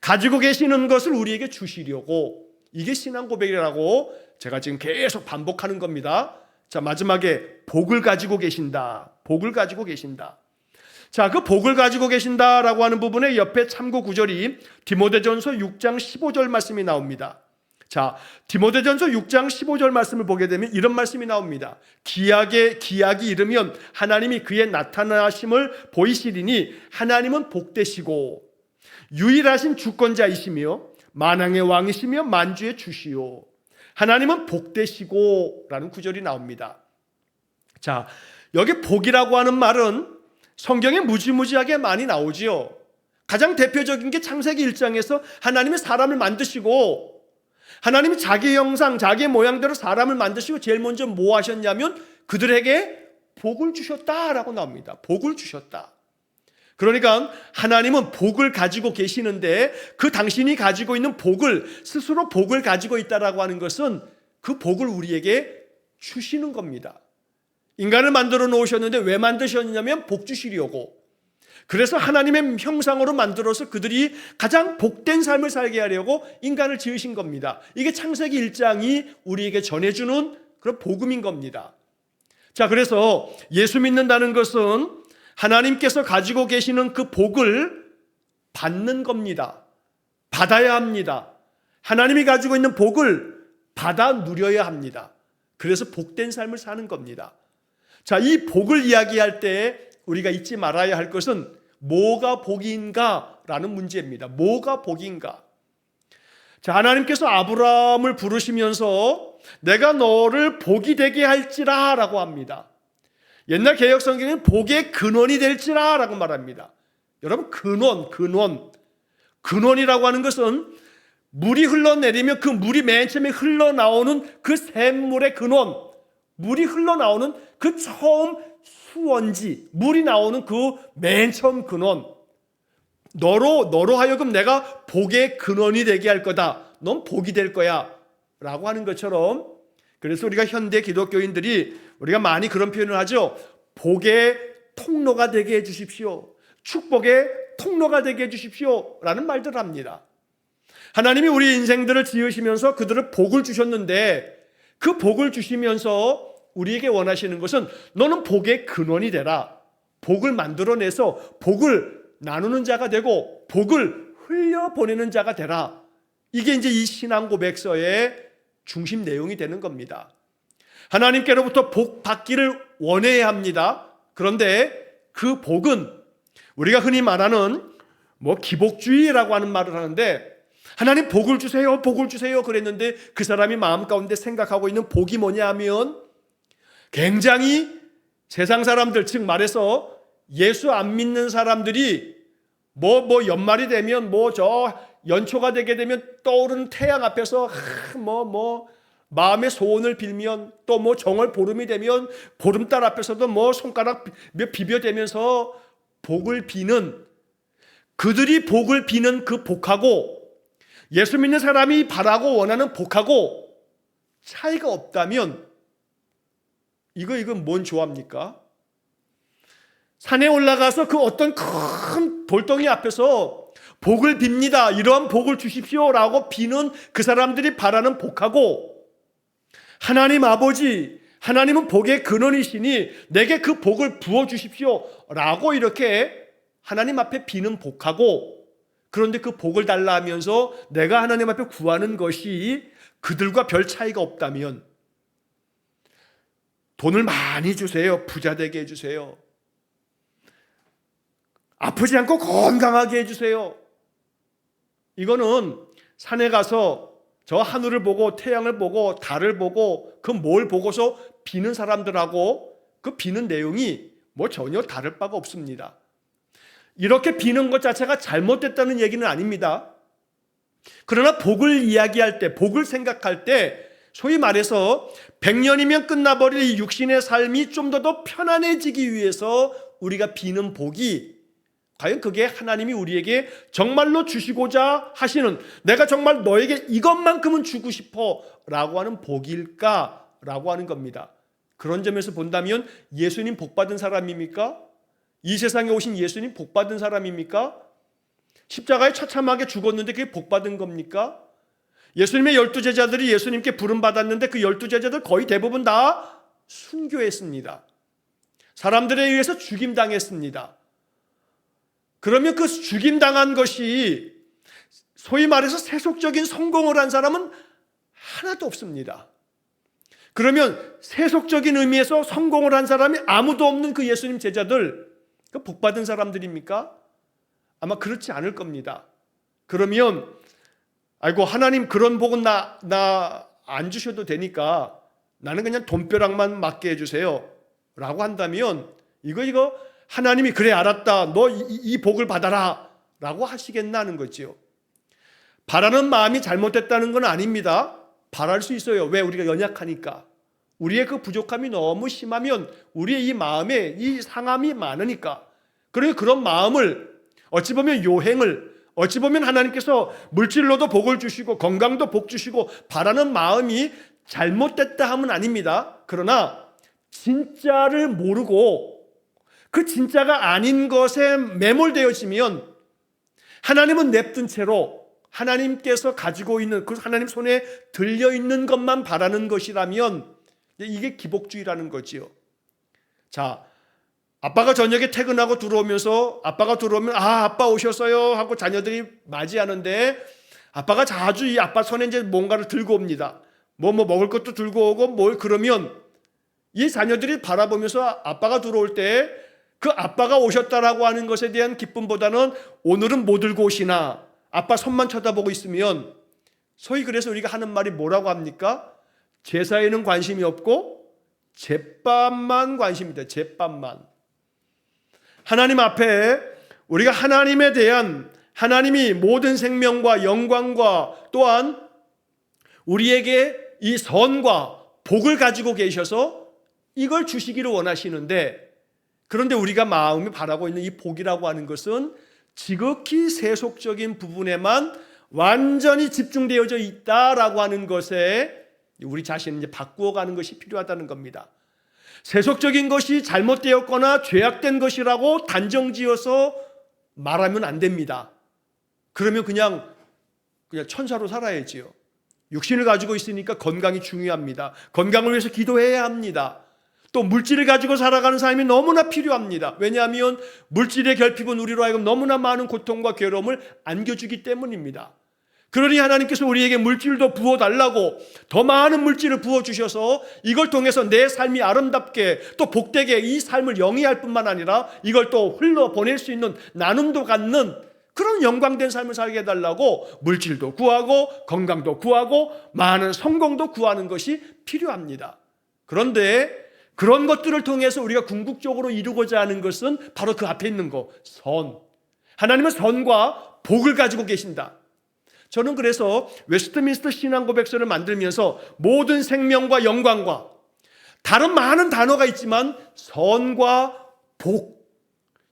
가지고 계시는 것을 우리에게 주시려고, 이게 신앙 고백이라고 제가 지금 계속 반복하는 겁니다. 자, 마지막에 복을 가지고 계신다. 복을 가지고 계신다. 자, 그 복을 가지고 계신다라고 하는 부분에 옆에 참고 구절이 디모데전서 6장 15절 말씀이 나옵니다. 자, 디모데전서 6장 15절 말씀을 보게 되면 이런 말씀이 나옵니다. 기약이 이르면 하나님이 그의 나타나심을 보이시리니 하나님은 복되시고 유일하신 주권자이시며 만왕의 왕이시며 만주의 주시오. 하나님은 복되시고 라는 구절이 나옵니다. 자, 여기 복이라고 하는 말은 성경에 무지무지하게 많이 나오지요. 가장 대표적인 게 창세기 1장에서 하나님이 사람을 만드시고, 하나님이 자기 형상, 자기 모양대로 사람을 만드시고 제일 먼저 뭐 하셨냐면 그들에게 복을 주셨다라고 나옵니다. 복을 주셨다. 그러니까 하나님은 복을 가지고 계시는데 그 당신이 가지고 있는 복을, 스스로 복을 가지고 있다라고 하는 것은 그 복을 우리에게 주시는 겁니다. 인간을 만들어 놓으셨는데 왜 만드셨냐면 복 주시려고. 그래서 하나님의 형상으로 만들어서 그들이 가장 복된 삶을 살게 하려고 인간을 지으신 겁니다. 이게 창세기 1장이 우리에게 전해주는 그런 복음인 겁니다. 자, 그래서 예수 믿는다는 것은 하나님께서 가지고 계시는 그 복을 받는 겁니다. 받아야 합니다. 하나님이 가지고 있는 복을 받아 누려야 합니다. 그래서 복된 삶을 사는 겁니다. 자, 이 복을 이야기할 때 우리가 잊지 말아야 할 것은 뭐가 복인가 라는 문제입니다. 뭐가 복인가? 자, 하나님께서 아브라함을 부르시면서 내가 너를 복이 되게 할지라 라고 합니다. 옛날 개역 성경에는 복의 근원이 될지라 라고 말합니다. 여러분, 근원이라고 하는 것은 물이 흘러내리면 그 물이 맨 처음에 흘러나오는 그 샘물의 근원, 물이 흘러나오는 그 처음 수원지, 물이 나오는 그 맨 처음 근원, 너로 하여금 내가 복의 근원이 되게 할 거다. 넌 복이 될 거야 라고 하는 것처럼, 그래서 우리가 현대 기독교인들이 우리가 많이 그런 표현을 하죠. 복의 통로가 되게 해주십시오. 축복의 통로가 되게 해주십시오 라는 말들을 합니다. 하나님이 우리 인생들을 지으시면서 그들을 복을 주셨는데 그 복을 주시면서 우리에게 원하시는 것은 너는 복의 근원이 되라. 복을 만들어내서 복을 나누는 자가 되고 복을 흘려보내는 자가 되라. 이게 이제 이 신앙 고백서의 중심 내용이 되는 겁니다. 하나님께로부터 복 받기를 원해야 합니다. 그런데 그 복은 우리가 흔히 말하는 기복주의라고 하는 말을 하는데 하나님 복을 주세요, 복을 주세요 그랬는데 그 사람이 마음 가운데 생각하고 있는 복이 뭐냐 하면 굉장히 세상 사람들, 즉 말해서 예수 안 믿는 사람들이 연말이 되면 연초가 되게 되면 떠오르는 태양 앞에서 마음의 소원을 빌면 또 정월 보름이 되면 보름달 앞에서도 손가락 비벼대면서 복을 비는, 그들이 복을 비는 그 복하고 예수 믿는 사람이 바라고 원하는 복하고 차이가 없다면 이건 뭔 조합입니까? 산에 올라가서 그 어떤 큰 돌덩이 앞에서 복을 빕니다. 이러한 복을 주십시오라고 비는 그 사람들이 바라는 복하고 하나님 아버지, 하나님은 복의 근원이시니 내게 그 복을 부어주십시오라고 이렇게 하나님 앞에 비는 복하고, 그런데 그 복을 달라 하면서 내가 하나님 앞에 구하는 것이 그들과 별 차이가 없다면 돈을 많이 주세요. 부자 되게 해주세요. 아프지 않고 건강하게 해주세요. 이거는 산에 가서 저 하늘을 보고 태양을 보고 달을 보고 그 뭘 보고서 비는 사람들하고 그 비는 내용이 전혀 다를 바가 없습니다. 이렇게 비는 것 자체가 잘못됐다는 얘기는 아닙니다. 그러나 복을 이야기할 때, 복을 생각할 때 소위 말해서 100년이면 끝나버릴 이 육신의 삶이 좀 더 편안해지기 위해서 우리가 비는 복이 과연 그게 하나님이 우리에게 정말로 주시고자 하시는, 내가 정말 너에게 이것만큼은 주고 싶어 라고 하는 복일까 라고 하는 겁니다. 그런 점에서 본다면 예수님 복받은 사람입니까? 이 세상에 오신 예수님 복받은 사람입니까? 십자가에 처참하게 죽었는데 그게 복받은 겁니까? 예수님의 12제자들이 예수님께 부름받았는데 그 12제자들 거의 대부분 다 순교했습니다. 사람들에 의해서 죽임당했습니다. 그러면 그 죽임당한 것이 소위 말해서 세속적인 성공을 한 사람은 하나도 없습니다. 그러면 세속적인 의미에서 성공을 한 사람이 아무도 없는 그 예수님 제자들, 그 복받은 사람들입니까? 아마 그렇지 않을 겁니다. 그러면 아이고 하나님 그런 복은 나 안 주셔도 되니까 나는 그냥 돈벼락만 맞게 해주세요 라고 한다면 이거 하나님이 그래 알았다 너 이 복을 받아라 라고 하시겠나 하는 거죠. 바라는 마음이 잘못됐다는 건 아닙니다. 바랄 수 있어요. 왜? 우리가 연약하니까. 우리의 그 부족함이 너무 심하면 우리의 이 마음에 이 상함이 많으니까. 그러니 그런 마음을 어찌 보면 요행을, 어찌 보면 하나님께서 물질로도 복을 주시고 건강도 복 주시고 바라는 마음이 잘못됐다 함은 아닙니다. 그러나 진짜를 모르고 그 진짜가 아닌 것에 매몰되어지면 하나님은 냅둔 채로 하나님께서 가지고 있는 그 하나님 손에 들려있는 것만 바라는 것이라면 이게 기복주의라는 거지요. 자, 아빠가 저녁에 퇴근하고 들어오면서 아빠가 들어오면 아빠 오셨어요 하고 자녀들이 맞이하는데 아빠가 자주 이 아빠 손에 이제 뭔가를 들고 옵니다. 뭐 먹을 것도 들고 오고 뭘 그러면 이 자녀들이 바라보면서 아빠가 들어올 때 그 아빠가 오셨다라고 하는 것에 대한 기쁨보다는 오늘은 뭐 들고 오시나 아빠 손만 쳐다보고 있으면 소위 그래서 우리가 하는 말이 뭐라고 합니까? 제사에는 관심이 없고 제밥만 관심이다. 제밥만. 하나님 앞에 우리가 하나님에 대한 하나님이 모든 생명과 영광과 또한 우리에게 이 선과 복을 가지고 계셔서 이걸 주시기를 원하시는데 그런데 우리가 마음이 바라고 있는 이 복이라고 하는 것은 지극히 세속적인 부분에만 완전히 집중되어져 있다라고 하는 것에 우리 자신을 이제 바꾸어가는 것이 필요하다는 겁니다. 세속적인 것이 잘못되었거나 죄악된 것이라고 단정지어서 말하면 안 됩니다. 그러면 그냥 그냥 천사로 살아야지요. 육신을 가지고 있으니까 건강이 중요합니다. 건강을 위해서 기도해야 합니다. 또 물질을 가지고 살아가는 삶이 너무나 필요합니다. 왜냐하면 물질의 결핍은 우리로 하여금 너무나 많은 고통과 괴로움을 안겨주기 때문입니다. 그러니 하나님께서 우리에게 물질도 부어달라고 더 많은 물질을 부어주셔서 이걸 통해서 내 삶이 아름답게 또 복되게 이 삶을 영위할 뿐만 아니라 이걸 또 흘러보낼 수 있는 나눔도 갖는 그런 영광된 삶을 살게 해달라고 물질도 구하고 건강도 구하고 많은 성공도 구하는 것이 필요합니다. 그런데 그런 것들을 통해서 우리가 궁극적으로 이루고자 하는 것은 바로 그 앞에 있는 거, 선. 하나님은 선과 복을 가지고 계신다. 저는 그래서 웨스트민스터 신앙고백서를 만들면서 모든 생명과 영광과 다른 많은 단어가 있지만 선과 복,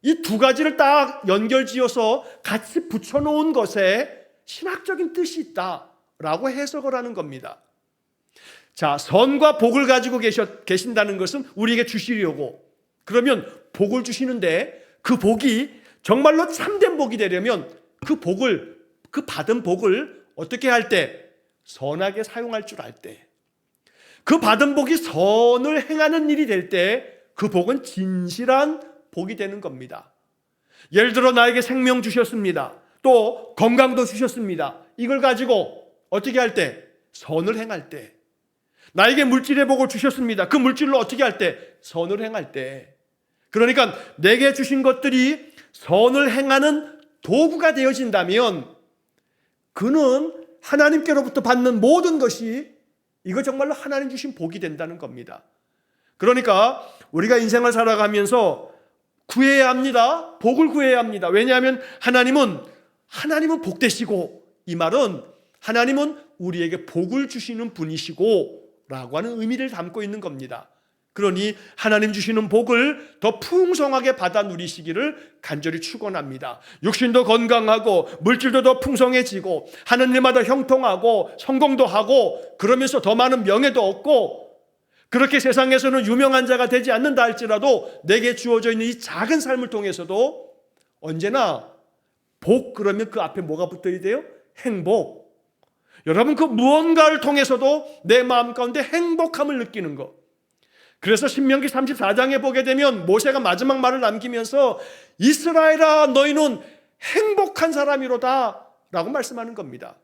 이 두 가지를 딱 연결지어서 같이 붙여놓은 것에 신학적인 뜻이 있다라고 해석을 하는 겁니다. 자, 선과 복을 가지고 계신다는 것은 우리에게 주시려고, 그러면 복을 주시는데 그 복이 정말로 참된 복이 되려면 그 받은 복을 어떻게 할 때? 선하게 사용할 줄 알 때. 그 받은 복이 선을 행하는 일이 될 때 그 복은 진실한 복이 되는 겁니다. 예를 들어 나에게 생명 주셨습니다. 또 건강도 주셨습니다. 이걸 가지고 어떻게 할 때? 선을 행할 때. 나에게 물질의 복을 주셨습니다. 그 물질로 어떻게 할 때? 선을 행할 때. 그러니까 내게 주신 것들이 선을 행하는 도구가 되어진다면 그는 하나님께로부터 받는 모든 것이 이거 정말로 하나님 주신 복이 된다는 겁니다. 그러니까 우리가 인생을 살아가면서 구해야 합니다. 복을 구해야 합니다. 왜냐하면 하나님은 복되시고, 이 말은 하나님은 우리에게 복을 주시는 분이시고 라고 하는 의미를 담고 있는 겁니다. 그러니 하나님 주시는 복을 더 풍성하게 받아 누리시기를 간절히 축원합니다. 육신도 건강하고 물질도 더 풍성해지고 하는 일마다 형통하고 성공도 하고 그러면서 더 많은 명예도 얻고, 그렇게 세상에서는 유명한 자가 되지 않는다 할지라도 내게 주어져 있는 이 작은 삶을 통해서도 언제나 복, 그러면 그 앞에 뭐가 붙어야 돼요? 행복. 여러분, 그 무언가를 통해서도 내 마음 가운데 행복함을 느끼는 것. 그래서 신명기 34장에 보게 되면 모세가 마지막 말을 남기면서 이스라엘아 너희는 행복한 사람이로다 라고 말씀하는 겁니다.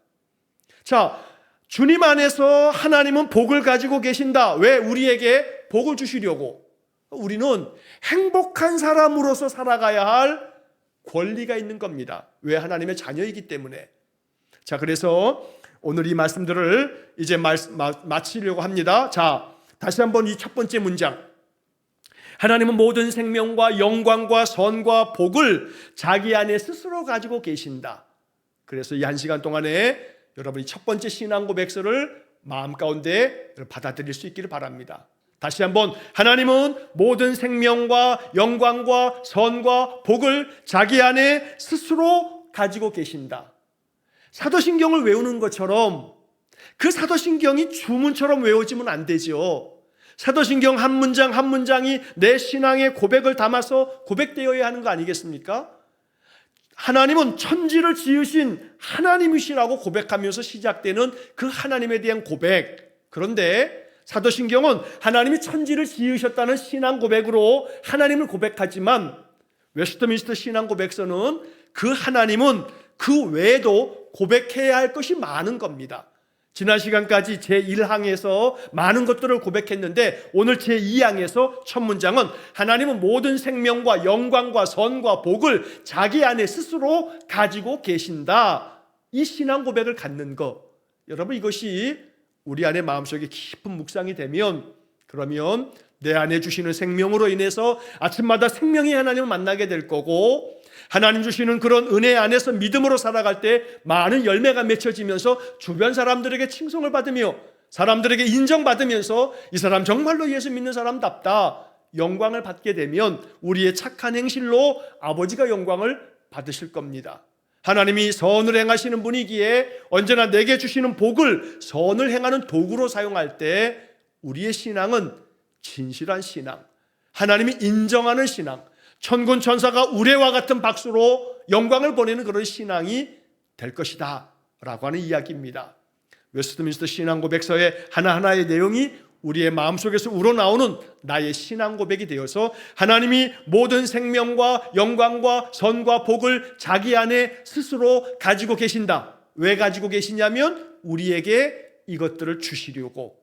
자, 주님 안에서 하나님은 복을 가지고 계신다. 왜? 우리에게 복을 주시려고. 우리는 행복한 사람으로서 살아가야 할 권리가 있는 겁니다. 왜? 하나님의 자녀이기 때문에. 자, 그래서 오늘 이 말씀들을 이제 마치려고 합니다. 자, 다시 한번 이 첫 번째 문장. 하나님은 모든 생명과 영광과 선과 복을 자기 안에 스스로 가지고 계신다. 그래서 이 한 시간 동안에 여러분이 첫 번째 신앙 고백서를 마음 가운데 받아들일 수 있기를 바랍니다. 다시 한번, 하나님은 모든 생명과 영광과 선과 복을 자기 안에 스스로 가지고 계신다. 사도신경을 외우는 것처럼 그 사도신경이 주문처럼 외워지면 안 되죠. 사도신경 한 문장 한 문장이 내 신앙의 고백을 담아서 고백되어야 하는 거 아니겠습니까? 하나님은 천지를 지으신 하나님이시라고 고백하면서 시작되는 그 하나님에 대한 고백. 그런데 사도신경은 하나님이 천지를 지으셨다는 신앙 고백으로 하나님을 고백하지만 웨스트민스터 신앙 고백서는 그 하나님은 그 외에도 고백해야 할 것이 많은 겁니다. 지난 시간까지 제1항에서 많은 것들을 고백했는데 오늘 제2항에서 첫 문장은 하나님은 모든 생명과 영광과 선과 복을 자기 안에 스스로 가지고 계신다. 이 신앙 고백을 갖는 것, 여러분, 이것이 우리 안에 마음속에 깊은 묵상이 되면, 그러면 내 안에 주시는 생명으로 인해서 아침마다 생명의 하나님을 만나게 될 거고, 하나님 주시는 그런 은혜 안에서 믿음으로 살아갈 때 많은 열매가 맺혀지면서 주변 사람들에게 칭송을 받으며 사람들에게 인정받으면서 이 사람 정말로 예수 믿는 사람답다 영광을 받게 되면 우리의 착한 행실로 아버지가 영광을 받으실 겁니다. 하나님이 선을 행하시는 분이기에 언제나 내게 주시는 복을 선을 행하는 도구로 사용할 때 우리의 신앙은 진실한 신앙, 하나님이 인정하는 신앙, 천군 천사가 우레와 같은 박수로 영광을 보내는 그런 신앙이 될 것이다 라고 하는 이야기입니다. 웨스트민스터 신앙고백서의 하나하나의 내용이 우리의 마음속에서 우러나오는 나의 신앙고백이 되어서 하나님이 모든 생명과 영광과 선과 복을 자기 안에 스스로 가지고 계신다. 왜 가지고 계시냐면 우리에게 이것들을 주시려고.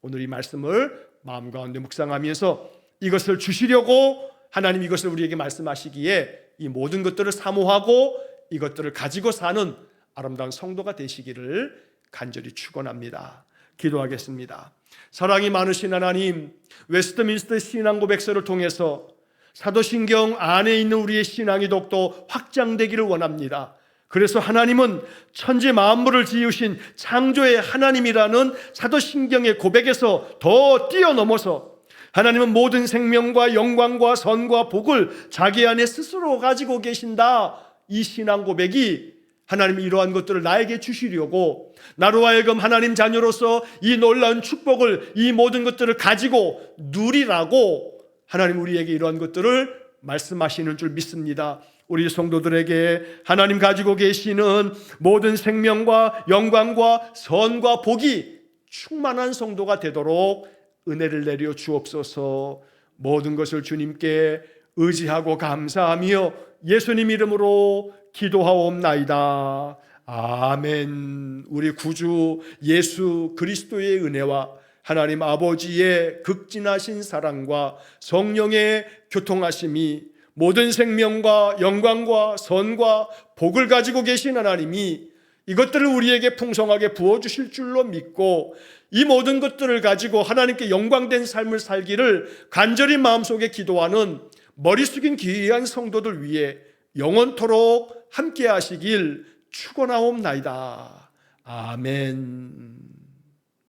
오늘 이 말씀을 마음 가운데 묵상하면서 이것을 주시려고 하나님 이것을 우리에게 말씀하시기에 이 모든 것들을 사모하고 이것들을 가지고 사는 아름다운 성도가 되시기를 간절히 축원합니다. 기도하겠습니다. 사랑이 많으신 하나님, 웨스트민스터 신앙고백서를 통해서 사도신경 안에 있는 우리의 신앙이 더욱더 확장되기를 원합니다. 그래서 하나님은 천지 만물을 지으신 창조의 하나님이라는 사도신경의 고백에서 더 뛰어넘어서 하나님은 모든 생명과 영광과 선과 복을 자기 안에 스스로 가지고 계신다. 이 신앙 고백이 하나님이 이러한 것들을 나에게 주시려고 나로 하여금 하나님 자녀로서 이 놀라운 축복을 이 모든 것들을 가지고 누리라고 하나님 우리에게 이러한 것들을 말씀하시는 줄 믿습니다. 우리 성도들에게 하나님 가지고 계시는 모든 생명과 영광과 선과 복이 충만한 성도가 되도록 은혜를 내려 주옵소서. 모든 것을 주님께 의지하고 감사하며 예수님 이름으로 기도하옵나이다. 아멘. 우리 구주 예수 그리스도의 은혜와 하나님 아버지의 극진하신 사랑과 성령의 교통하심이 모든 생명과 영광과 선과 복을 가지고 계신 하나님이 이것들을 우리에게 풍성하게 부어주실 줄로 믿고 이 모든 것들을 가지고 하나님께 영광된 삶을 살기를 간절히 마음속에 기도하는 머리 숙인 귀한 성도들 위해 영원토록 함께 하시길 축원하옵나이다. 아멘.